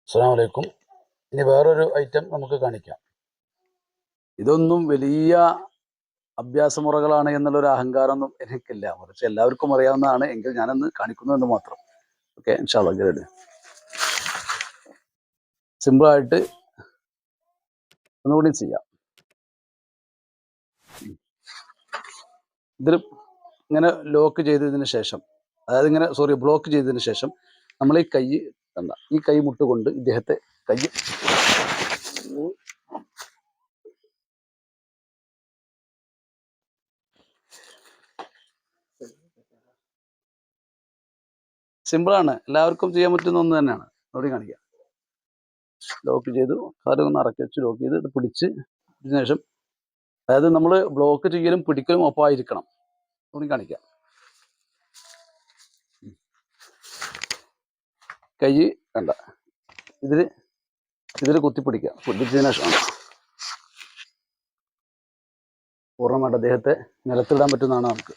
അസ്സലാമു അലൈക്കും. ഇനി വേറൊരു ഐറ്റം നമുക്ക് കാണിക്കാം. ഇതൊന്നും വലിയ അഭ്യാസമുറകളാണ് എന്നുള്ളൊരു അഹങ്കാരമൊന്നും എനിക്കില്ല, പക്ഷെ എല്ലാവർക്കും അറിയാവുന്നതാണ്, എങ്കിൽ ഞാനൊന്ന് കാണിക്കുന്നു എന്ന് മാത്രം. ഓക്കെ, ഇൻഷാ അല്ലാഹ് ഗൈഡ്. സിമ്പിളായിട്ട് ഒന്നുകൂടി ചെയ്യാം. ഇതിൽ ഇങ്ങനെ ലോക്ക് ചെയ്തതിന് ശേഷം, അതായത് ഇങ്ങനെ ബ്ലോക്ക് ചെയ്തതിന് ശേഷം നമ്മൾ ഈ കൈ കണ്ട, ഈ കൈ മുട്ടുകൊണ്ട് ഇദ്ദേഹത്തെ കൈ സിമ്പിളാണ്, എല്ലാവർക്കും ചെയ്യാൻ പറ്റുന്ന ഒന്ന് തന്നെയാണ്. അവിടെ കാണിക്കാം. ലോക്ക് ചെയ്തു, കാര്യം ഒന്ന് ഇറക്കി വെച്ച് ലോക്ക് ചെയ്ത് ഇത് പിടിച്ച് ഇതിന് ശേഷം, അതായത് നമ്മൾ ബ്ലോക്ക് ചെയ്യലും പിടിക്കലും ഒപ്പമായിരിക്കണം. അവിടെ കാണിക്കാം. കൈ കണ്ട, ഇതിൽ കുത്തിപ്പിടിക്കുക. പിടിച്ചതിന് ശേഷം പൂർണ്ണമായിട്ട് അദ്ദേഹത്തെ നിലത്തിടാൻ പറ്റുന്നതാണ് നമുക്ക്.